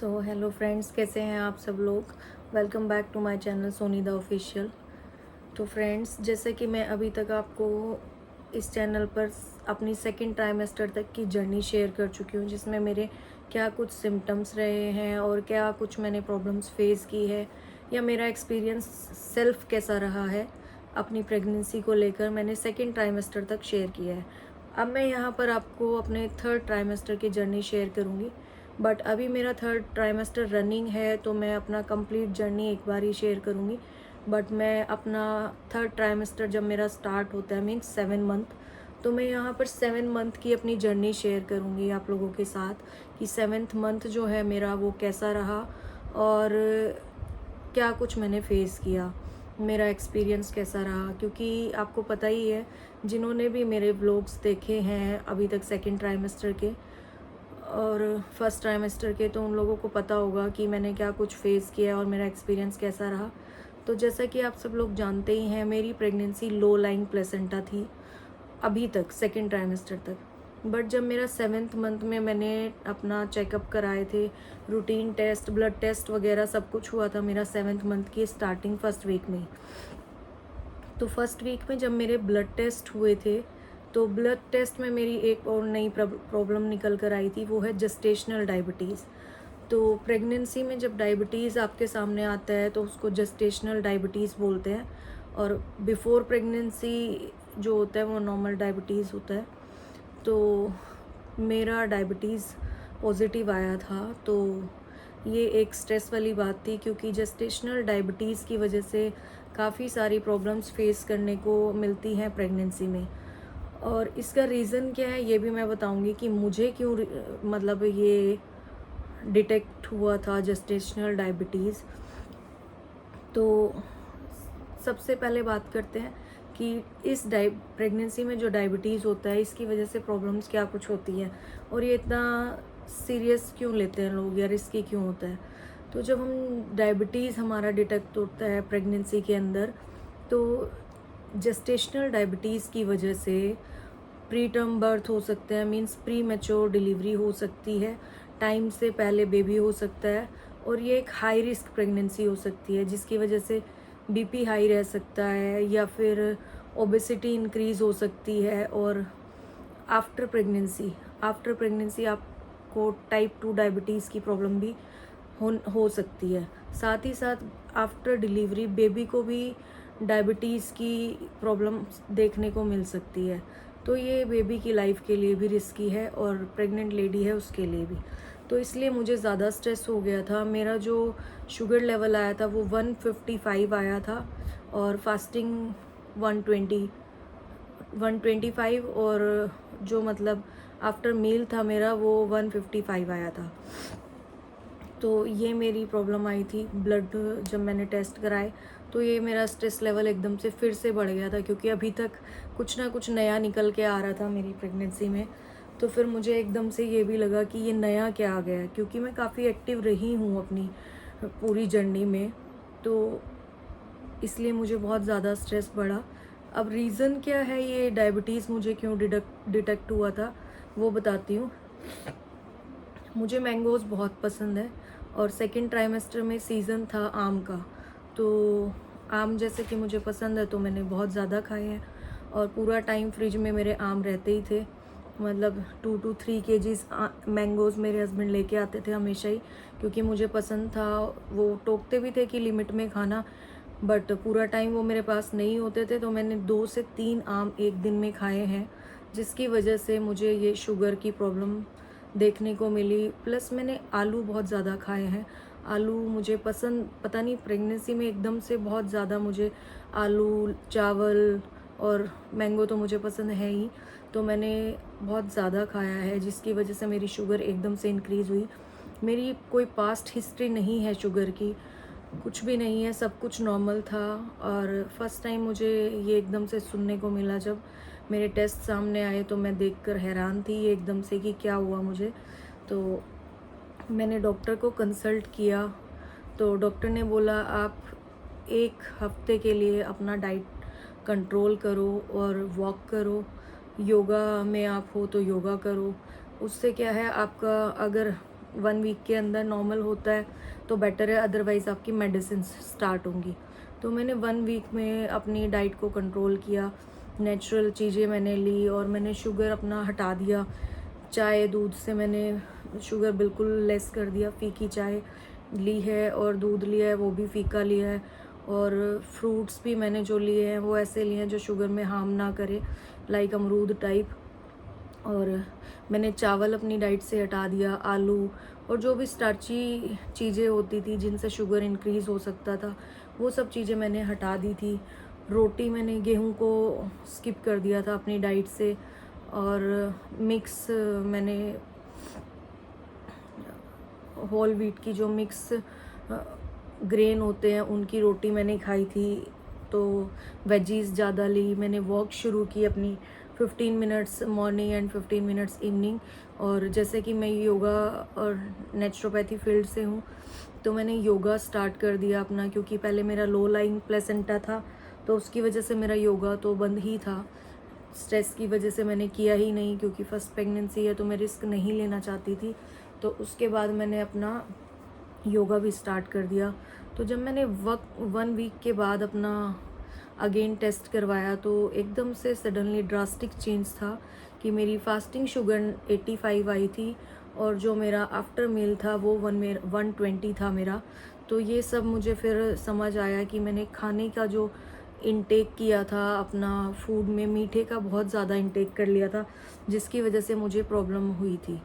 Hello friends, कैसे हैं आप सब लोग। Welcome back to my channel Soni the official. तो फ्रेंड्स, जैसे कि मैं अभी तक आपको इस चैनल पर अपनी सेकंड ट्राइमेस्टर तक की जर्नी शेयर कर चुकी हूँ, जिसमें मेरे क्या कुछ सिम्टम्स रहे हैं और क्या कुछ मैंने प्रॉब्लम्स फेस की है या मेरा एक्सपीरियंस सेल्फ कैसा रहा है अपनी प्रेगनेंसी को लेकर, मैंने सेकंड ट्राइमेस्टर तक शेयर किया है। अब मैं यहाँ पर आपको अपने थर्ड ट्राइमेस्टर की जर्नी शेयर करूँगी, बट अभी मेरा थर्ड ट्राइमेस्टर रनिंग है तो मैं अपना कंप्लीट जर्नी एक बार ही शेयर करूँगी। बट मैं अपना थर्ड ट्राइमेस्टर जब मेरा स्टार्ट होता है, मीन्स 7 मंथ, तो मैं यहाँ पर 7 मंथ की अपनी जर्नी शेयर करूँगी आप लोगों के साथ कि 7th मंथ जो है मेरा वो कैसा रहा और क्या कुछ मैंने फेस किया, मेरा एक्सपीरियंस कैसा रहा। क्योंकि आपको पता ही है, जिन्होंने भी मेरे व्लॉग्स देखे हैं अभी तक सेकंड ट्राइमेस्टर के और फर्स्ट ट्राइमेस्टर के, तो उन लोगों को पता होगा कि मैंने क्या कुछ फेस किया और मेरा एक्सपीरियंस कैसा रहा। तो जैसा कि आप सब लोग जानते ही हैं, मेरी प्रेगनेंसी लो लाइंग प्लेसेंटा थी अभी तक सेकंड ट्राइमेस्टर तक। बट जब मेरा 7th मंथ में मैंने अपना चेकअप कराए थे, रूटीन टेस्ट, ब्लड टेस्ट वगैरह सब कुछ हुआ था मेरा 7th मंथ की स्टार्टिंग फर्स्ट वीक में। तो फर्स्ट वीक में जब मेरे ब्लड टेस्ट हुए थे, तो ब्लड टेस्ट में मेरी एक और नई प्रॉब्लम निकल कर आई थी, वो है जस्टेशनल डायबिटीज़। तो प्रेगनेंसी में जब डायबिटीज़ आपके सामने आता है तो उसको जस्टेशनल डायबिटीज़ बोलते हैं, और बिफोर प्रेगनेंसी जो होता है वो नॉर्मल डायबिटीज़ होता है। तो मेरा डायबिटीज़ पॉजिटिव आया था, तो ये एक स्ट्रेस वाली बात थी, क्योंकि जस्टेशनल डायबिटीज़ की वजह से काफ़ी सारी प्रॉब्लम्स फेस करने को मिलती हैं प्रेगनेंसी में। और इसका रीज़न क्या है ये भी मैं बताऊंगी कि मुझे क्यों मतलब ये डिटेक्ट हुआ था जेस्टेशनल डायबिटीज़। तो सबसे पहले बात करते हैं कि इस प्रेगनेंसी में जो डायबिटीज़ होता है, इसकी वजह से प्रॉब्लम्स क्या कुछ होती हैं और ये इतना सीरियस क्यों लेते हैं लोग या रिस्की क्यों होता है। तो जब हम डायबिटीज़ हमारा डिटेक्ट होता है प्रेगनेंसी के अंदर, तो जेस्टेशनल डायबिटीज़ की वजह से प्री टर्म बर्थ हो सकते हैं, मींस प्री मैच्योर डिलीवरी हो सकती है, टाइम से पहले बेबी हो सकता है, और ये एक हाई रिस्क प्रेगनेंसी हो सकती है जिसकी वजह से बीपी हाई रह सकता है या फिर ओबेसिटी इंक्रीज़ हो सकती है। और आफ्टर प्रेगनेंसी आपको टाइप 2 डायबिटीज़ की प्रॉब्लम भी हो सकती है। साथ ही साथ आफ्टर डिलीवरी बेबी को भी डायबिटीज़ की प्रॉब्लम देखने को मिल सकती है। तो ये बेबी की लाइफ के लिए भी रिस्की है और प्रेग्नेंट लेडी है उसके लिए भी। तो इसलिए मुझे ज़्यादा स्ट्रेस हो गया था। मेरा जो शुगर लेवल आया था वो 155 आया था, और फास्टिंग 120 125, और जो मतलब आफ्टर मील था मेरा वो 155 आया था। तो ये मेरी प्रॉब्लम आई थी। ब्लड जब मैंने टेस्ट कराए तो ये मेरा स्ट्रेस लेवल एकदम से फिर से बढ़ गया था, क्योंकि अभी तक कुछ ना कुछ नया निकल के आ रहा था मेरी प्रेगनेंसी में। तो फिर मुझे एकदम से ये भी लगा कि ये नया क्या आ गया है, क्योंकि मैं काफ़ी एक्टिव रही हूँ अपनी पूरी जर्नी में। तो इसलिए मुझे बहुत ज़्यादा स्ट्रेस बढ़ा। अब रीज़न क्या है ये डायबिटीज़ मुझे क्यों डिटेक्ट हुआ था वो बताती हूँ। मुझे मैंगोज़ बहुत पसंद है, और सेकंड ट्राइमेस्टर में सीज़न था आम का। तो आम जैसे कि मुझे पसंद है तो मैंने बहुत ज़्यादा खाए हैं, और पूरा टाइम फ्रिज में मेरे आम रहते ही थे। मतलब 2 to 3 केजीज़ मैंगोज़ मेरे हस्बैंड लेके आते थे हमेशा ही, क्योंकि मुझे पसंद था। वो टोकते भी थे कि लिमिट में खाना, बट पूरा टाइम वो मेरे पास नहीं होते थे। तो मैंने 2 से 3 आम एक दिन में खाए हैं, जिसकी वजह से मुझे ये शुगर की प्रॉब्लम देखने को मिली। प्लस मैंने आलू बहुत ज़्यादा खाए हैं। आलू मुझे पसंद, पता नहीं प्रेगनेंसी में एकदम से बहुत ज़्यादा मुझे आलू, चावल और मैंगो तो मुझे पसंद है ही, तो मैंने बहुत ज़्यादा खाया है, जिसकी वजह से मेरी शुगर एकदम से इंक्रीज़ हुई। मेरी कोई पास्ट हिस्ट्री नहीं है शुगर की, कुछ भी नहीं है, सब कुछ नॉर्मल था। और फर्स्ट टाइम मुझे ये एकदम से सुनने को मिला, जब मेरे टेस्ट सामने आए तो मैं देखकर हैरान थी ये एकदम से कि क्या हुआ मुझे। तो मैंने डॉक्टर को कंसल्ट किया, तो डॉक्टर ने बोला आप 1 हफ्ते के लिए अपना डाइट कंट्रोल करो और वॉक करो, योगा में आप हो तो योगा करो। उससे क्या है, आपका अगर 1 वीक के अंदर नॉर्मल होता है तो बेटर है, अदरवाइज़ आपकी मेडिसिन स्टार्ट होंगी। तो मैंने 1 वीक में अपनी डाइट को कंट्रोल किया, नेचुरल चीज़ें मैंने ली और मैंने शुगर अपना हटा दिया। चाय दूध से मैंने शुगर बिल्कुल लेस कर दिया, फीकी चाय ली है और दूध लिया है वो भी फीका लिया है, और फ्रूट्स भी मैंने जो लिए हैं वो ऐसे लिए हैं जो शुगर में हार्म ना करे, लाइक अमरूद टाइप। और मैंने चावल अपनी डाइट से हटा दिया, आलू और जो भी स्टार्ची चीज़ें होती थी जिनसे शुगर इंक्रीज़ हो सकता था वो सब चीज़ें मैंने हटा दी थी। रोटी मैंने गेहूं को स्किप कर दिया था अपनी डाइट से, और मिक्स मैंने होल व्हीट की जो मिक्स ग्रेन होते हैं उनकी रोटी मैंने खाई थी। तो वेजीज़ ज़्यादा ली, मैंने वॉक शुरू की अपनी 15 minutes morning and 15 minutes evening. और जैसे कि मैं योगा और नेचुरोपैथी फील्ड से हूँ तो मैंने योगा स्टार्ट कर दिया अपना, क्योंकि पहले मेरा लो लाइंग प्लेसेंटा था तो उसकी वजह से मेरा योगा तो बंद ही था। स्ट्रेस की वजह से मैंने किया ही नहीं, क्योंकि फर्स्ट प्रेगनेंसी है तो मैं रिस्क नहीं लेना चाहती थी। तो उसके बाद मैंने अपना योगा भी स्टार्ट कर दिया। तो जब मैंने 1 वीक के बाद अपना अगेन टेस्ट करवाया तो एकदम से सडनली ड्रास्टिक चेंज था कि मेरी फास्टिंग शुगर 85 आई थी और जो मेरा आफ्टर मील था वो 120 था मेरा। तो ये सब मुझे फिर समझ आया कि मैंने खाने का जो इंटेक किया था अपना फूड में, मीठे का बहुत ज़्यादा इंटेक कर लिया था जिसकी वजह से मुझे प्रॉब्लम हुई थी।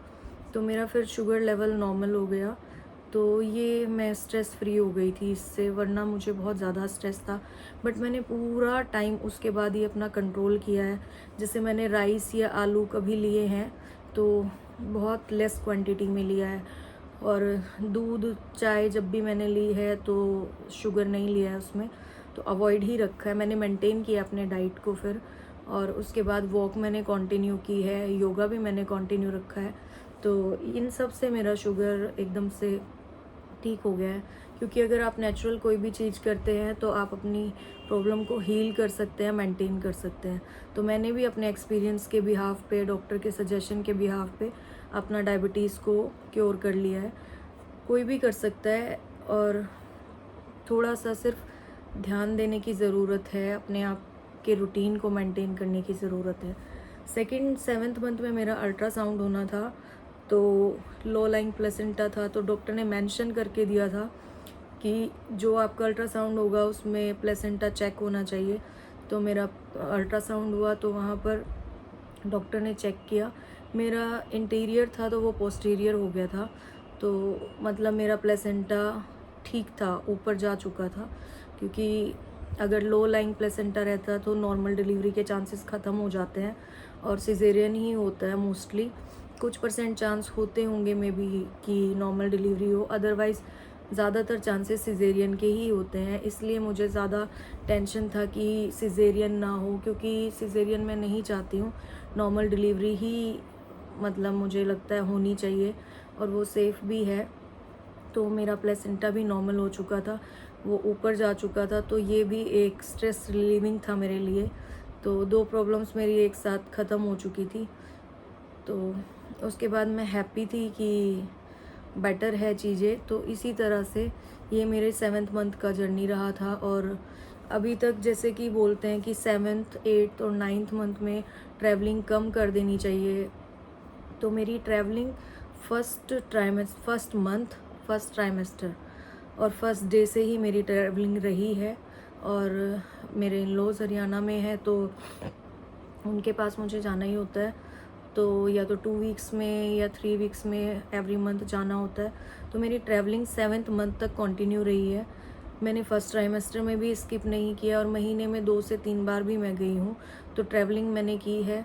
तो मेरा फिर शुगर लेवल नॉर्मल हो गया। तो ये मैं स्ट्रेस फ्री हो गई थी इससे, वरना मुझे बहुत ज़्यादा स्ट्रेस था। बट मैंने पूरा टाइम उसके बाद ही अपना कंट्रोल किया है। जैसे मैंने राइस या आलू कभी लिए हैं तो बहुत लेस क्वांटिटी में लिया है, और दूध चाय जब भी मैंने ली है तो शुगर नहीं लिया है उसमें, तो अवॉइड ही रखा है मैंने, मेंटेन किया अपने डाइट को फिर। और उसके बाद वॉक मैंने कंटिन्यू की है, योगा भी मैंने कंटिन्यू रखा है। तो इन सब से मेरा शुगर एकदम से ठीक हो गया है, क्योंकि अगर आप नेचुरल कोई भी चीज़ करते हैं तो आप अपनी प्रॉब्लम को हील कर सकते हैं, मेंटेन कर सकते हैं। तो मैंने भी अपने एक्सपीरियंस के बिहाफ पे, डॉक्टर के सजेशन के बिहाफ पे अपना डायबिटीज़ को क्योर कर लिया है। कोई भी कर सकता है, और थोड़ा सा सिर्फ ध्यान देने की ज़रूरत है, अपने आप के रूटीन को मेंटेन करने की ज़रूरत है। 7th मंथ में मेरा अल्ट्रासाउंड होना था, तो लो लाइंग प्लेसेंटा था, तो डॉक्टर ने मेंशन करके दिया था कि जो आपका अल्ट्रासाउंड होगा उसमें प्लेसेंटा चेक होना चाहिए। तो मेरा अल्ट्रासाउंड हुआ तो वहाँ पर डॉक्टर ने चेक किया, मेरा इंटीरियर था तो वो पोस्टीरियर हो गया था। तो मतलब मेरा प्लेसेंटा ठीक था, ऊपर जा चुका था, क्योंकि अगर लो लाइंग प्लेसेंटा रहता तो नॉर्मल डिलीवरी के चांसेस ख़त्म हो जाते हैं और सिजेरियन ही होता है मोस्टली। कुछ परसेंट चांस होते होंगे मे बी कि नॉर्मल डिलीवरी हो, अदरवाइज़ ज़्यादातर चांसेस सिजेरियन के ही होते हैं। इसलिए मुझे ज़्यादा टेंशन था कि सिजेरियन ना हो, क्योंकि सिजेरियन मैं नहीं चाहती हूँ, नॉर्मल डिलीवरी ही मतलब मुझे लगता है होनी चाहिए और वो सेफ़ भी है। तो मेरा प्लेसेंटा भी नॉर्मल हो चुका था, वो ऊपर जा चुका था, तो ये भी एक स्ट्रेस रिलीविंग था मेरे लिए। तो 2 प्रॉब्लम्स मेरी एक साथ ख़त्म हो चुकी थी। तो उसके बाद मैं हैप्पी थी कि बेटर है चीज़ें। तो इसी तरह से ये मेरे 7th मंथ का जर्नी रहा था, और अभी तक जैसे कि बोलते हैं कि 7th 8th और 9th मंथ में ट्रैवलिंग कम कर देनी चाहिए। तो मेरी ट्रैवलिंग फर्स्ट ट्राइमेस्टर और फर्स्ट डे से ही मेरी ट्रैवलिंग रही है। और मेरे इन लॉज हरियाणा में है तो उनके पास मुझे जाना ही होता है, तो या तो 2 वीक्स में या 3 वीक्स में एवरी मंथ जाना होता है। तो मेरी ट्रैवलिंग 7th मंथ तक कंटिन्यू रही है। मैंने फर्स्ट ट्राइमेस्टर में भी स्किप नहीं किया और महीने में 2 से 3 बार भी मैं गई हूँ, तो ट्रैवलिंग मैंने की है।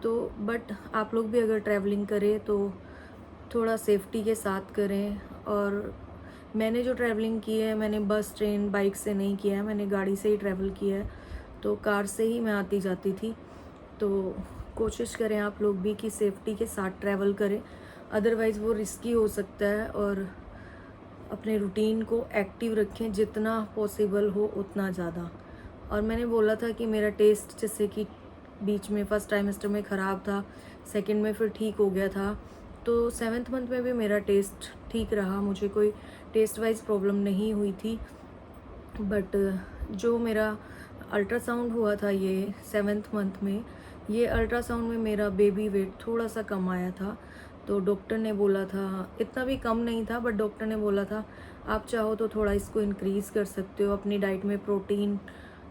तो बट आप लोग भी अगर ट्रैवलिंग करें तो थोड़ा सेफ्टी के साथ करें। और मैंने जो ट्रैवलिंग की है मैंने बस ट्रेन बाइक से नहीं किया है, मैंने गाड़ी से ही ट्रैवल किया है, तो कार से ही मैं आती जाती थी। तो कोशिश करें आप लोग भी कि सेफ्टी के साथ ट्रैवल करें, अदरवाइज़ वो रिस्की हो सकता है। और अपने रूटीन को एक्टिव रखें, जितना पॉसिबल हो उतना ज़्यादा। और मैंने बोला था कि मेरा टेस्ट जैसे कि बीच में फर्स्ट ट्राइमेस्टर में ख़राब था, सेकंड में फिर ठीक हो गया था, तो 7th मंथ में भी मेरा टेस्ट ठीक रहा, मुझे कोई टेस्ट वाइज प्रॉब्लम नहीं हुई थी। बट जो मेरा अल्ट्रासाउंड हुआ था ये 7th मंथ में, ये अल्ट्रासाउंड में मेरा बेबी वेट थोड़ा सा कम आया था। तो डॉक्टर ने बोला था, इतना भी कम नहीं था, बट डॉक्टर ने बोला था आप चाहो तो थोड़ा इसको इंक्रीज़ कर सकते हो, अपनी डाइट में प्रोटीन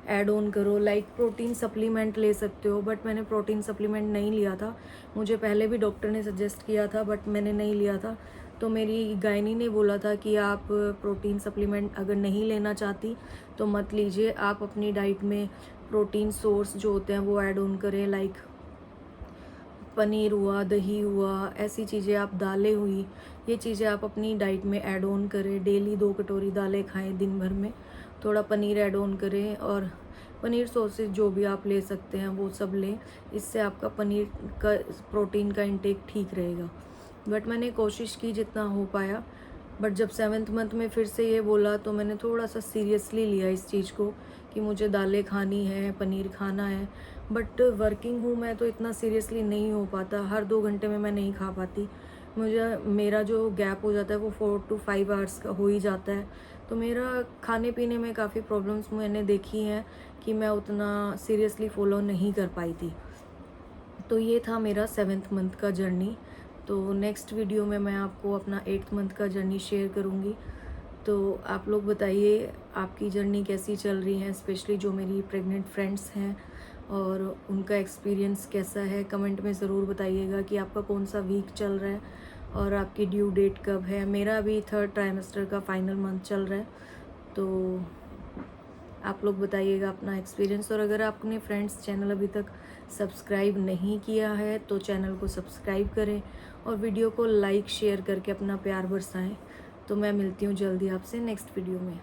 ऐड ऑन करो, लाइक प्रोटीन सप्लीमेंट ले सकते हो। बट मैंने प्रोटीन सप्लीमेंट नहीं लिया था, मुझे पहले भी डॉक्टर ने सजेस्ट किया था बट मैंने नहीं लिया था। तो मेरी गायनी ने बोला था कि आप प्रोटीन सप्लीमेंट अगर नहीं लेना चाहती तो मत लीजिए, आप अपनी डाइट में प्रोटीन सोर्स जो होते हैं वो ऐड ऑन करें, लाइक पनीर हुआ, दही हुआ, ऐसी चीज़ें, आप दालें हुई, ये चीज़ें आप अपनी डाइट में ऐड ऑन करें। डेली 2 कटोरी दालें खाएं दिन भर में, थोड़ा पनीर ऐड ऑन करें और पनीर सोर्सेज जो भी आप ले सकते हैं वो सब लें, इससे आपका पनीर का प्रोटीन का इंटेक ठीक रहेगा। बट मैंने कोशिश की जितना हो पाया, बट जब 7th मंथ में फिर से ये बोला तो मैंने थोड़ा सा सीरियसली लिया इस चीज़ को कि मुझे दालें खानी है, पनीर खाना है। बट वर्किंग हूँ मैं तो इतना सीरियसली नहीं हो पाता, हर 2 घंटे में मैं नहीं खा पाती, मुझे मेरा जो गैप हो जाता है वो 4 to 5 आवर्स का हो ही जाता है। तो मेरा खाने पीने में काफ़ी प्रॉब्लम्स मैंने देखी हैं कि मैं उतना सीरियसली फॉलो नहीं कर पाई थी। तो ये था मेरा 7th मंथ का जर्नी। तो नेक्स्ट वीडियो में मैं आपको अपना 8th मंथ का जर्नी शेयर करूँगी। तो आप लोग बताइए आपकी जर्नी कैसी चल रही है, स्पेशली जो मेरी प्रेग्नेंट फ्रेंड्स हैं और उनका एक्सपीरियंस कैसा है। कमेंट में ज़रूर बताइएगा कि आपका कौन सा वीक चल रहा है और आपकी ड्यू डेट कब है। मेरा अभी 3rd ट्राइमेस्टर का फाइनल मंथ चल रहा है। तो आप लोग बताइएगा अपना एक्सपीरियंस, और अगर आपने फ्रेंड्स चैनल अभी तक सब्सक्राइब नहीं किया है तो चैनल को सब्सक्राइब करें और वीडियो को लाइक शेयर करके अपना प्यार बरसाएं। तो मैं मिलती हूँ जल्दी आपसे नेक्स्ट वीडियो में।